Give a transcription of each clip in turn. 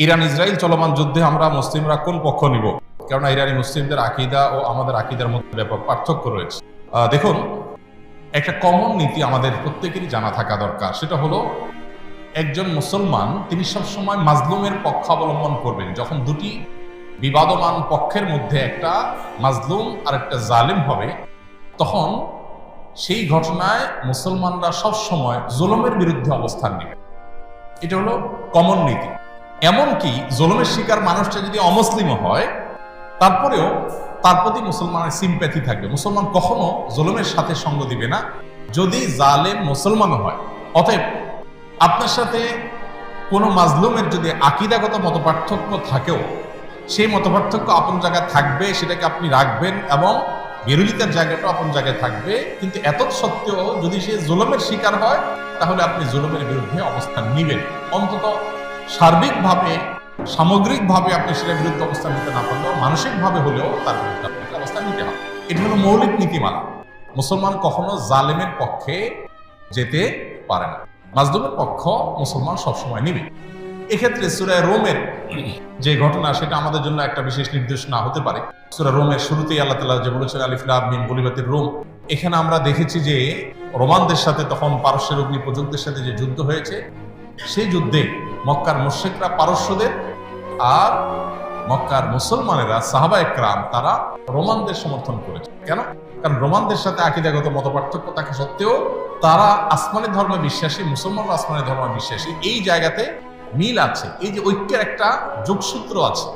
Iran Israel চলমান যুদ্ধে আমরা মুসলিমরা কোন পক্ষ নিব? কেননা ইরানি মুসলিমদের আকীদা ও আমাদের আকীদার মধ্যে ব্যাপক পার্থক্য রয়েছে। দেখুন, একটা কমন নীতি আমাদের প্রত্যেকেরই জানা থাকা দরকার। সেটা হলো, একজন মুসলমান তিনি সবসময় মাজলুমের পক্ষ অবলম্বন করবেন। যখন দুটি বিবাদমান পক্ষের মধ্যে একটা মাজলুম আর একটা জালিম হবে, তখন সেই ঘটনায় মুসলমানরা সবসময় জুলুমের বিরুদ্ধে অবস্থান নেবে। এটা হলো কমন নীতি। এমনকি জুলুমের শিকার মানুষটা যদি অমুসলিমও হয়, তারপরেও তার প্রতি মুসলমানের সিম্প্যাথি থাকবে। মুসলমান কখনো জুলুমের সাথে সঙ্গ দিবে না, যদি জালেম মুসলমানও হয়। অতএব আপনার সাথে কোনো মাজলুমের যদি আকীদাগত মতপার্থক্য থাকেও, সেই মতপার্থক্য আপন জায়গায় থাকবে, সেটাকে আপনি রাখবেন, এবং বিরোধিতার জায়গাটাও আপন জায়গায় থাকবে। কিন্তু এত সত্ত্বেও যদি সে জুলুমের শিকার হয়, তাহলে আপনি জুলুমের বিরুদ্ধে অবস্থান নিবেন। অন্তত সার্বিকভাবে, সামগ্রিকভাবে আপনি সেটার বিরুদ্ধে অবস্থান নিতে না পারলেও মানসিকভাবে হলেও তার বিরুদ্ধে আপনাকে অবস্থান নিতে হবে। এটা হলো মৌলিক নীতিমালা। মুসলমান কখনো জালেমের পক্ষে যেতে পারে না, মাজলুমের পক্ষ মুসলমান সবসময় নিবে। এক্ষেত্রে সূরা রোমের যে ঘটনা, সেটা আমাদের জন্য একটা বিশেষ নির্দেশনা হতে পারে। সূরা রোমের শুরুতেই আল্লাহ তাআলা যে বলেছেন আলিফ লাম মিম গুলিবাতির রোম, এখানে আমরা দেখেছি যে রোমানদের সাথে তখন পারস্যের অগ্নিপূজকদের সাথে যে যুদ্ধ হয়েছে, সেই যুদ্ধে মক্কার মুশরিকরা পারস্যদের আর মক্কার মুসলমানেরা সাহাবায়ে কেরাম তারা রোমানদের সমর্থন করেছে। কেন? কারণ রোমানদের সাথে আকীদাগত মতপার্থক্য থাকা সত্ত্বেও তারা আসমানি ধর্মে বিশ্বাসী, মুসলমানরা আসমানি ধর্মে বিশ্বাসী। এই জায়গাতে মিল আছে, এই যে ঐক্যের একটা যোগসূত্র আছে,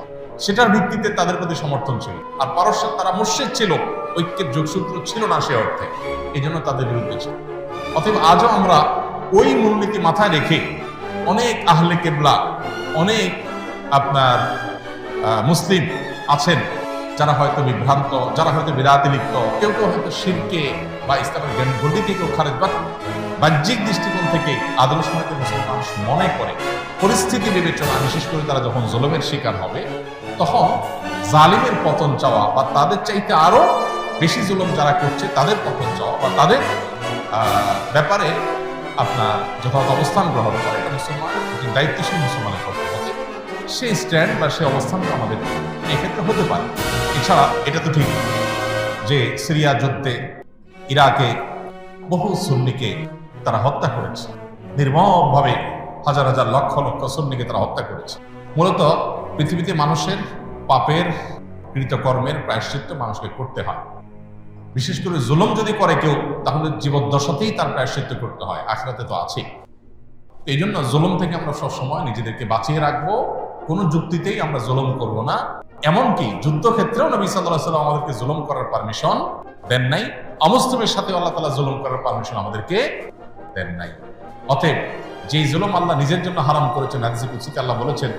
সেটার ভিত্তিতে তাদের প্রতি সমর্থন ছিল। আর পারস্য তারা মুশরিক ছিল, ঐক্যের যোগসূত্র ছিল না সে অর্থে, এই জন্য তাদের বিরুদ্ধে ছিল। অতএব আজও আমরা ওই মূলনীতি মাথায় রেখে অনেক আহলে কেবলা, অনেক আপনার মুসলিম আছেন যারা হয়তো বিভ্রান্ত, যারা হয়তো বিদাতে লিপ্ত, কেউ কেউ হয়তো শিরকে বা ইসলামের জ্ঞান গণ্ডি থেকেও খারেজ, বা বাহ্যিক দৃষ্টিকোণ থেকে আদর্শ হয়তো মুসলমান মানুষ মনে করে পরিস্থিতি বিবেচনা, বিশেষ করে তারা যখন জুলুমের শিকার হবে, তখন জালিমের পতন চাওয়া বা তাদের চাইতে আরো বেশি জুলুম যারা করছে তাদের পতন চাওয়া বা তাদের ব্যাপারে আপনার যথাযথ অবস্থান গ্রহণ করে, এটা মুসলমান, দায়িত্বশীল মুসলমানের কর্তব্য। সেই স্ট্যান্ড বা সেই অবস্থানটা আমাদের এক্ষেত্রে হতে পারে। এছাড়া এটা তো ঠিক যে সিরিয়া যুদ্ধে ইরাকে বহু সুন্নিকে তারা হত্যা করেছে, নির্মমভাবে হাজার হাজার লক্ষ লক্ষ সুন্নিকে তারা হত্যা করেছে। মূলত পৃথিবীতে মানুষের পাপের কৃতকর্মের প্রায়শ্চিত্ত মানুষকে করতে হয়। বিশেষ করে জুলুম যদি করে কেউ, তাহলে জীবদ্দশাতেই তার প্রায়শ্চিত্ত করতে হয়, আখিরাতে তো আছে। এই জন্য জুলুম থেকে আমরা সবসময় নিজেদেরকে বাঁচিয়ে রাখবো, কোনো যুক্তিতেই আমরা জুলুম করব না। এমনকি যুদ্ধক্ষেত্রেও নবী সাল্লাল্লাহু আলাইহি ওয়াসাল্লাম আমাদেরকে জুলুম করার পারমিশন দেন নাই। অমুসলিমের সাথে আল্লাহ তাআলা জুলুম করার পারমিশন আমাদেরকে দেন নাই। অতএব যেই জুলুম আল্লাহ নিজের জন্য হারাম করেছেন, হাদিসে কুদসিতে আল্লাহ বলেছেন,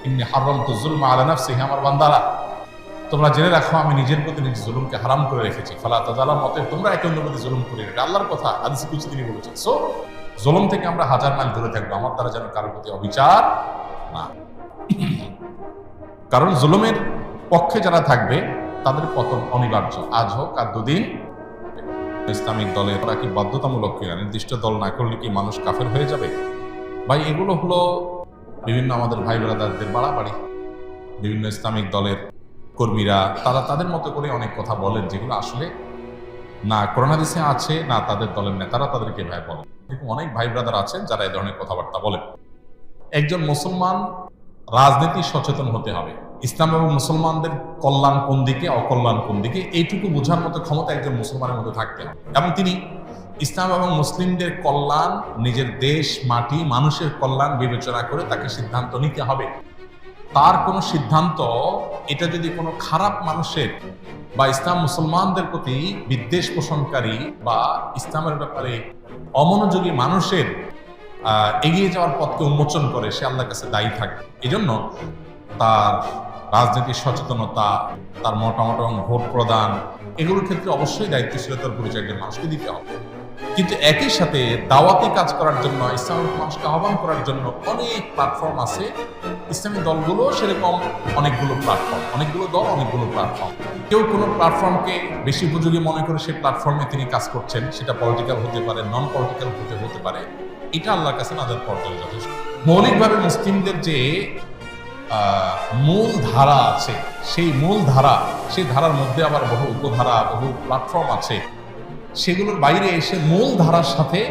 ইন্নী হারামতু যুলমা আলা নাফসি, হে আমার বান্দারা, তোমরা জেনে রাখো আমি নিজের প্রতি নিজের জুলুমকে হারাম করে রেখেছি। ফালা তাযালামু, অতএব তোমরা একে অন্যের প্রতি জুলুম করিও না। এটা আল্লাহর কথা, হাদিসে কুদসি তিনি বলেছেন। সো জুলুম থেকে আমরা হাজার মাইল দূরে থাকবো, আমার দ্বারা যেন কারোর প্রতি অবিচার না। কারণ জুলুমের পক্ষে যারা থাকবে তাদের পতন অনিবার্য, আজ হোক আর দুদিন। ইসলামিক দলে ওরা কি বাধ্যতামূলক কিনা? নির্দিষ্ট দল না করলে কি মানুষ কাফের হয়ে যাবে? ভাই, এগুলো হলো বিভিন্ন আমাদের ভাই ব্রাদারদের বাড়াবাড়ি। বিভিন্ন ইসলামিক দলের কর্মীরা তারা তাদের মতো করে অনেক কথা বলেন, যেগুলো আসলে না কোরআন হাদিসে আছে, না তাদের দলের নেতারা তাদেরকে ভাই বলেন। এরকম অনেক ভাই ব্রাদার আছেন যারা এই ধরনের কথাবার্তা বলেন। একজন মুসলমান রাজনীতি সচেতন হতে হবে। ইসলাম এবং মুসলমানদের কল্যাণ কোন দিকে, অকল্যাণ কোন দিকে, এইটুকু বোঝার মতো ক্ষমতা একজন মুসলমানের মধ্যে থাকতে হবে। এবং তিনি ইসলাম এবং মুসলিমদের কল্যাণ, নিজের দেশ, মাটি, মানুষের কল্যাণ বিবেচনা করে তাকে সিদ্ধান্ত নিতে হবে। তার কোনো সিদ্ধান্ত এটা যদি কোনো খারাপ মানুষের বা ইসলাম মুসলমানদের প্রতি বিদ্বেষ পোষণকারী বা ইসলামের ব্যাপারে অমনোযোগী মানুষের এগিয়ে যাওয়ার পথকে উন্মোচন করে, সে আল্লাহর কাছে দায়ী থাকে। এই জন্য তার রাজনীতির সচেতনতা, তার মতামত এবং ভোট প্রদান, এগুলোর ক্ষেত্রে অবশ্যই দায়িত্বশীলতার পরিচয় একজন মানুষকে দিতে হবে। কিন্তু একই সাথে দাওয়াতি কাজ করার জন্য, ইসলামের মানুষকে আহ্বান করার জন্য অনেক প্ল্যাটফর্ম আছে। ইসলামী দলগুলো সেরকম অনেকগুলো প্ল্যাটফর্ম, অনেকগুলো দল, অনেকগুলো প্ল্যাটফর্ম। কেউ কোনো প্ল্যাটফর্মকে বেশি উপযোগী মনে করে সেই প্ল্যাটফর্মে তিনি কাজ করছেন, সেটা পলিটিক্যাল হতে পারে, নন পলিটিক্যাল হতে পারে। এটা আল্লাহর কাছে নাজাত পাওয়ার জন্য যথেষ্ট। মৌলিকভাবে মুসলিমদের যে মূল ধারা আছে, সেই মূল ধারা, সেই ধারার মধ্যে আবার বহু উপধারা, বহু প্ল্যাটফর্ম আছে, সেগুলোর বাইরে এসে মূল ধারার সাথে